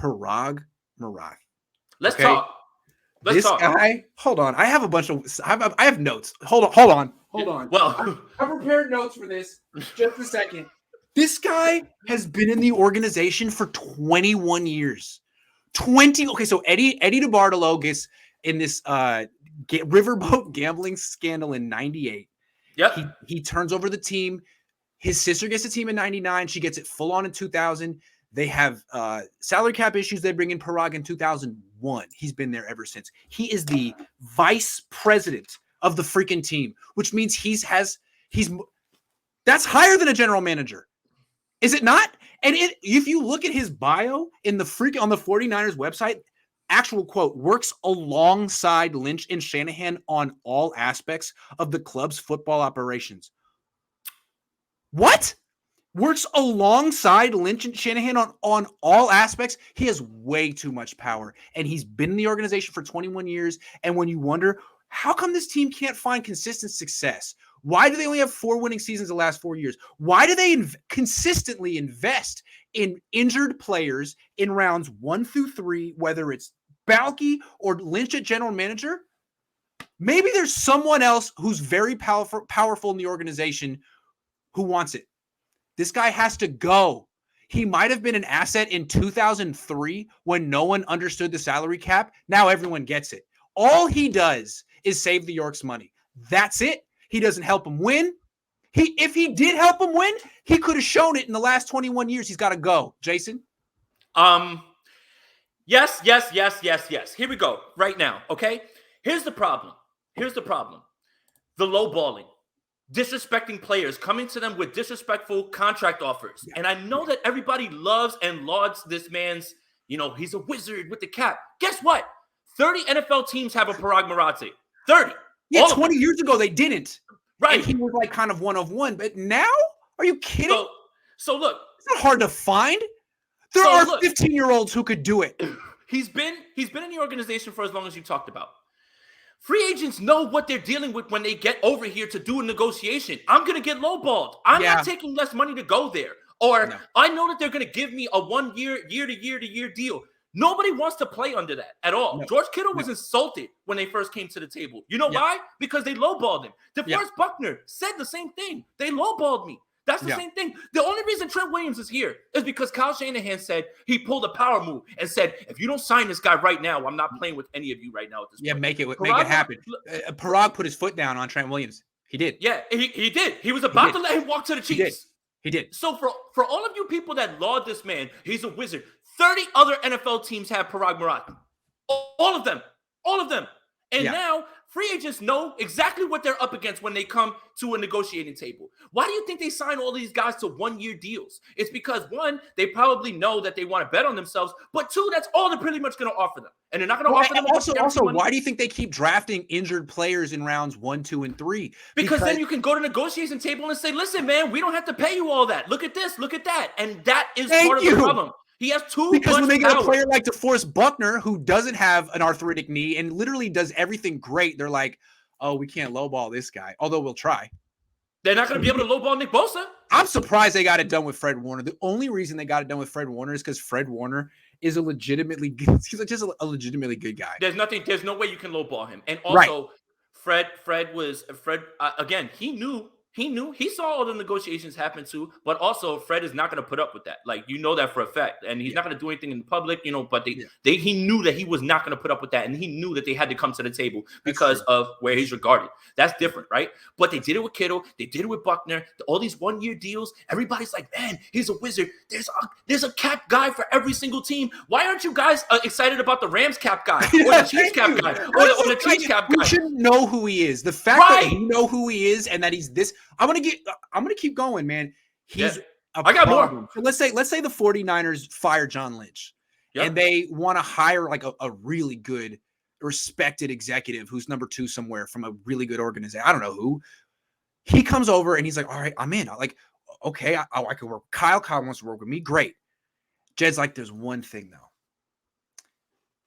Paraag Marathe. Let's Okay? talk. Let's talk. Guy, hold on. I have a bunch of, I have notes. Hold on. Well, I prepared notes for this. Just a second. This guy has been in the organization for 21 years. 20. Okay, so Eddie DeBartolo gets in this riverboat gambling scandal in 98. yep. He turns over the team. His sister gets the team in 99. She gets it full on in 2000. They have salary cap issues. They bring in Paraag in 2001. He's been there ever since. He is the vice president of the freaking team, which means he's that's higher than a general manager. Is it not? And if you look at his bio on the 49ers website, actual quote, works alongside Lynch and Shanahan on all aspects of the club's football operations. What? Works alongside Lynch and Shanahan on all aspects? He has way too much power, and he's been in the organization for 21 years. And when you wonder, how come this team can't find consistent success? Why do they only have 4 winning seasons the last 4 years? Why do they consistently invest in injured players in rounds 1 through 3, whether it's Balky or Lynch at general manager? Maybe there's someone else who's very powerful in the organization who wants it. This guy has to go. He might have been an asset in 2003 when no one understood the salary cap. Now everyone gets it. All he does is save the Yorks money. That's it. He doesn't help them win. If he did help them win, he could have shown it in the last 21 years. He's got to go. Jason? Yes. Here we go. Right now, okay? Here's the problem. The lowballing. Disrespecting players, coming to them with disrespectful contract offers. Yeah. And I know that everybody loves and lauds this man's, he's a wizard with the cap. Guess what? 30 NFL teams have a Paraag Marathe. 30. Yeah, 20 years ago they didn't. Right. And he was like kind of one of one. But now? Are you kidding? So look. It's not hard to find. There are 15-year-olds who could do it. He's been in the organization for as long as you talked about. Free agents know what they're dealing with when they get over here to do a negotiation. I'm going to get lowballed. I'm not taking less money to go there. Or I know that they're going to give me a 1 year, year-to-year deal. Nobody wants to play under that at all. No. George Kittle was insulted when they first came to the table. You know why? Because they lowballed him. DeForest Buckner said the same thing. They lowballed me. That's the same thing. The only reason Trent Williams is here is because Kyle Shanahan said he pulled a power move and said, if you don't sign this guy right now, I'm not playing with any of you right now at this point. Make it happen. Paraag put his foot down on Trent Williams. He did. Yeah, he did. He was about to let him walk to the Chiefs. He did. So for all of you people that laud this man, he's a wizard. 30 other NFL teams have Paraag Marathe. All of them. And now free agents know exactly what they're up against when they come to a negotiating table. Why do you think they sign all these guys to 1-year deals? It's because, one, they probably know that they want to bet on themselves, but two, that's all they're pretty much going to offer them. And they're not going to offer them. Also, why do you think they keep drafting injured players in rounds 1, 2, and 3? Because then you can go to negotiation table and say, listen, man, we don't have to pay you all that. Look at this, look at that. And that is part of the problem. He has because when they get a player like DeForest Buckner who doesn't have an arthritic knee and literally does everything great, they're like, oh, we can't lowball this guy, although we'll try. They're not going to be able to lowball Nick Bosa. I'm surprised they got it done with Fred Warner. The only reason they got it done with Fred Warner is because Fred Warner is a legitimately good guy. There's no way you can lowball him. And also, Fred again, he saw all the negotiations happen too, but also Fred is not going to put up with that. Like, that for a fact. And he's not going to do anything in the public, but he knew that he was not going to put up with that. And he knew that they had to come to the table because of where he's regarded. That's different, right? But they did it with Kittle. They did it with Buckner. All these 1-year deals. Everybody's like, man, he's a wizard. There's a cap guy for every single team. Why aren't you guys excited about the Rams cap guy or the Chiefs cap guy or the Chiefs cap guy? You shouldn't know who he is. The fact that you know who he is and that he's this. I'm gonna keep going, man. I got more. So let's say the 49ers fire John Lynch and they want to hire like a really good, respected executive who's number 2 somewhere from a really good organization. I don't know who. He comes over and he's like, all right, I'm in. I'm like, okay, I could work. Kyle wants to work with me. Great. Jed's like, there's one thing though.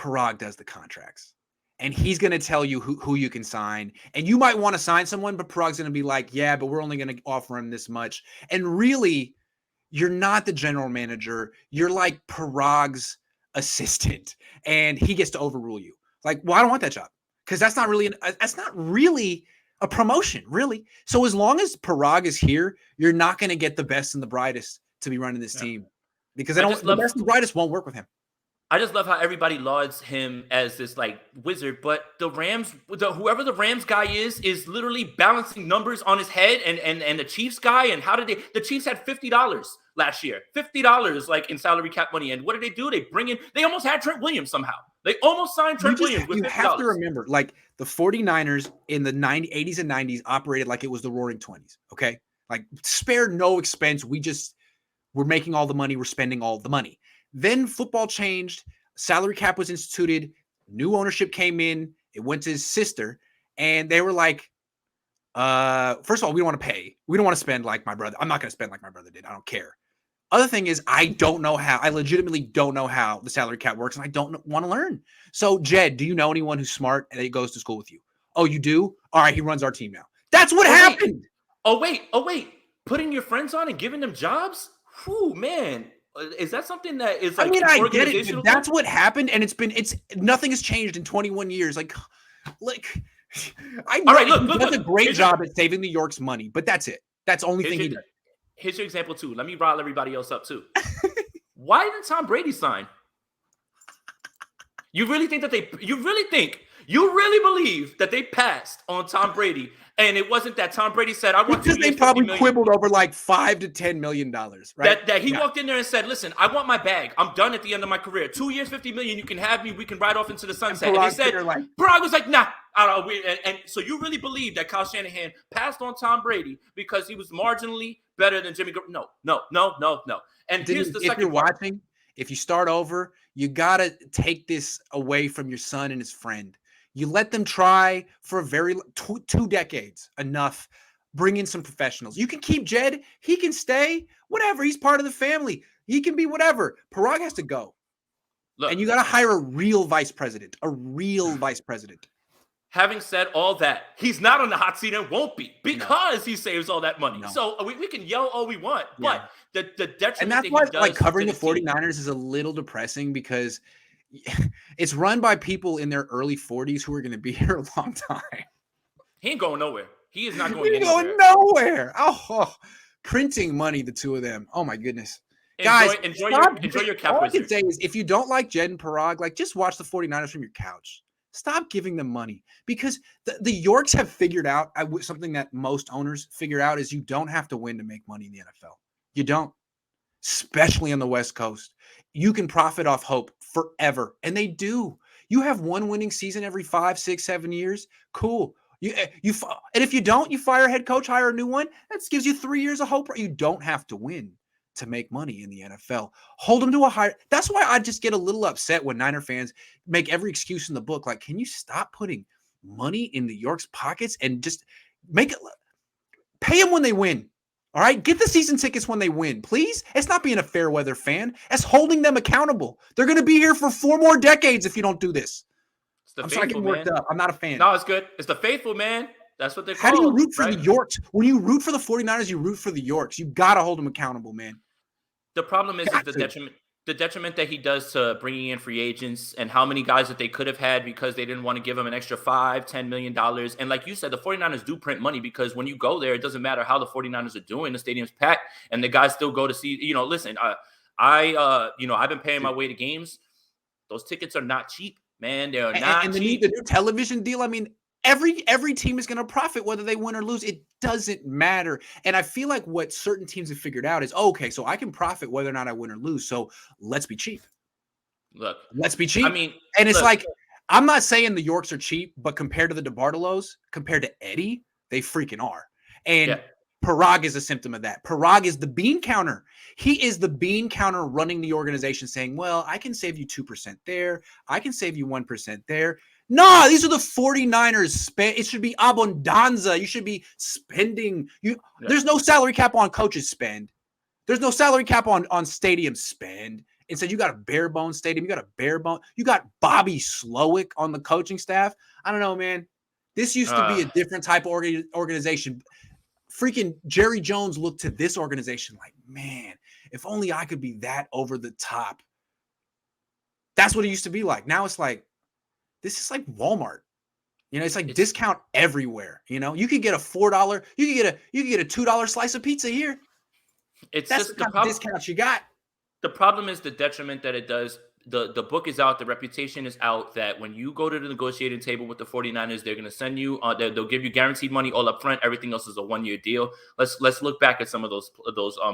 Paraag does the contracts. And he's going to tell you who you can sign. And you might want to sign someone, but Paraag's going to be like, yeah, but we're only going to offer him this much. And really, you're not the general manager. You're like Paraag's assistant and he gets to overrule you. Like, well, I don't want that job because that's not really a promotion, really. So as long as Paraag is here, you're not going to get the best and the brightest to be running this team because the best and brightest won't work with him. I just love how everybody lauds him as this like wizard, but the Rams, whoever the Rams guy is literally balancing numbers on his head, and the Chiefs guy. And how did the Chiefs had $50 last year, $50 like in salary cap money, and what did they do? They almost had Trent Williams somehow. They almost signed Trent Williams with $50. You have to remember, like the 49ers in the 80s and 90s operated like it was the Roaring 20s. Okay, like spared no expense. We're making all the money. We're spending all the money. Then football changed, salary cap was instituted, new ownership came in, it went to his sister, and they were like, first of all, we don't want to pay. We don't want to spend like my brother. I'm not going to spend like my brother did. I don't care. Other thing is, I legitimately don't know how the salary cap works, and I don't want to learn. So, Jed, do you know anyone who's smart and that goes to school with you? Oh, you do? All right, he runs our team now. That's what happened. Wait. Putting your friends on and giving them jobs? Whew, man. Is that something that is like? I mean, I get it. But that's what happened, and nothing has changed in 21 years. Like, I know. All right, look, does a great job at saving New York's money, but that's it. That's the only thing he does. Here's your example too. Let me rile everybody else up too. Why didn't Tom Brady sign? You really think that you really believe that they passed on Tom Brady, and it wasn't that Tom Brady said, "I want." Because they probably quibbled over like $5 to $10 million, right? That he walked in there and said, "Listen, I want my bag. I'm done at the end of my career. 2 years, $50 million. You can have me. We can ride off into the sunset." And they said, Paraag was like, "Nah." And so you really believe that Kyle Shanahan passed on Tom Brady because he was marginally better than Jimmy? No. And here's the second part. Watching, if you start over, you got to take this away from your son and his friend. You let them try for two decades, enough. Bring in some professionals. You can keep Jed. He can stay. Whatever. He's part of the family. He can be whatever. Paraag has to go. Look, and you got to hire a real vice president. Having said all that, he's not on the hot seat and won't be because he saves all that money. No. So we can yell all we want, but the detriment. And that's why like covering the 49ers is a little depressing because it's run by people in their early 40s who are going to be here a long time. He ain't going nowhere. He is not going anywhere. Going nowhere. Oh, printing money, the two of them. Oh my goodness. Guys, enjoy your cap. All I can say is if you don't like Jed and Paraag, like just watch the 49ers from your couch. Stop giving them money because the Yorks have figured out something that most owners figure out is you don't have to win to make money in the NFL. You don't, especially on the West Coast. You can profit off hope forever, and they do. You have one winning season every 5, 6, 7 years. Cool. And if you don't, you fire a head coach, hire a new one. That gives you 3 years of hope. You don't have to win to make money in the NFL. Hold them to a higher. That's why I just get a little upset when Niner fans make every excuse in the book. Like, can you stop putting money in the York's pockets and just pay them when they win? All right, get the season tickets when they win, please. It's not being a fair weather fan. It's holding them accountable. They're going to be here for 4 more decades if you don't do this. I'm sorry, getting worked up. I'm not a fan. No, it's good. It's the faithful, man. That's what they're called. How do you root for the Yorks? When you root for the 49ers, you root for the Yorks. You got to hold them accountable, man. The problem is the detriment that he does to bringing in free agents and how many guys that they could have had because they didn't want to give him an extra $5-10 million. And like you said, the 49ers do print money because when you go there, it doesn't matter how the 49ers are doing. The stadium's packed and the guys still go to see, listen, I've been paying my way to games. Those tickets are not cheap, man. They're not cheap. The new television deal, I mean, every team is going to profit whether they win or lose. It doesn't matter. And I feel like what certain teams have figured out is, okay, so I can profit whether or not I win or lose. So let's be cheap. Let's be cheap. I mean, and it's like, I'm not saying the Yorks are cheap, but compared to the DeBartolos, compared to Eddie, they freaking are. And Paraag is a symptom of that. Paraag is the bean counter. He is the bean counter running the organization saying, well, I can save you 2% there. I can save you 1% there. No, these are the 49ers. It should be abundanza. You should be spending. There's no salary cap on coaches spend. There's no salary cap on stadium spend. Instead, you got a bare bone stadium. You got Bobby Slowick on the coaching staff. I don't know, man. This used to be a different type of organization. Freaking Jerry Jones looked to this organization like, man, if only I could be that over the top. That's what it used to be like. Now it's like, this is like Walmart. It's like discount everywhere. You could get a $4, you could get a $2 slice of pizza here. It's That's just the kind of discounts you got. The problem is the detriment that it does. The book is out, the reputation is out, that when you go to the negotiating table with the 49ers, they're going to send you, they'll give you guaranteed money all up front. Everything else is a 1-year deal. Let's look back at some of those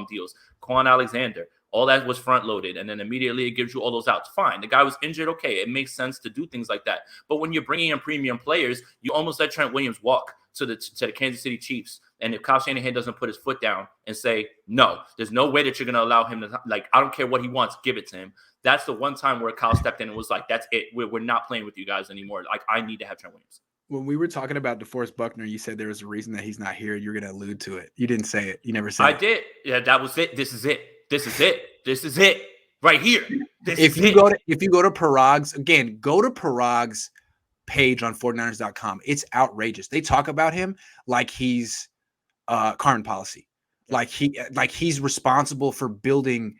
deals. Quan Alexander, all that was front loaded, and then immediately it gives you all those outs. Fine, the guy was injured. Okay, it makes sense to do things like that. But when you're bringing in premium players, you almost let Trent Williams walk to the Kansas City Chiefs. And if Kyle Shanahan doesn't put his foot down and say, no, there's no way that you're going to allow him to, like, I don't care what he wants, give it to him. That's the one time where Kyle stepped in and was like, that's it. We're not playing with you guys anymore. Like, I need to have Trent Williams. When we were talking about DeForest Buckner, you said there was a reason that he's not here. You're going to allude to it. You didn't say it. You never said it. I did. Yeah, that was it. This is it. This is it. This is it. Right here. If you go to Paraag's, again, go to Paraag's page on 49ers.com. It's outrageous. They talk about him like he's Carmen policy, like he's responsible for building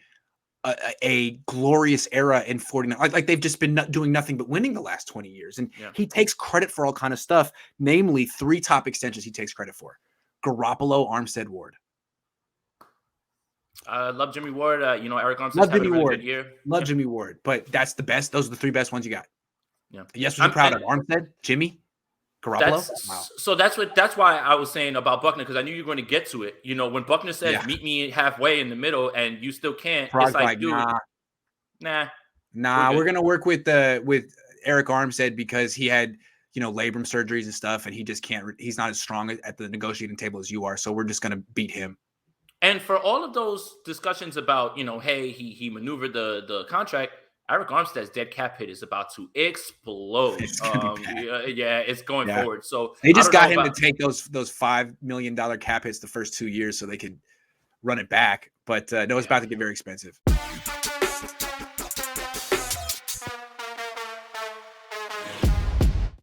a glorious era in 49. Like they've just been doing nothing but winning the last 20 years. And he takes credit for all kind of stuff, namely 3 top extensions he takes credit for: Garoppolo, Armstead, Ward. Love Jimmy Ward. Eric Armstead's having a really good year. Love Jimmy Ward, but that's the best. Those are the 3 best ones you got. Yeah. Yes, was proud of Armstead, Jimmy, Garoppolo. Wow. So that's why I was saying about Buckner, because I knew you were going to get to it. When Buckner says meet me halfway in the middle and you still can't, Paraag's it's like, dude, nah. We're gonna work with Eric Armstead because he had labrum surgeries and stuff, and he just can't. He's not as strong at the negotiating table as you are, so we're just gonna beat him. And for all of those discussions about hey, he maneuvered the contract, Eric Armstead's dead cap hit is about to explode. It's going forward. So they just got him to take those $5 million cap hits the first 2 years so they could run it back. But no, it's about to get very expensive.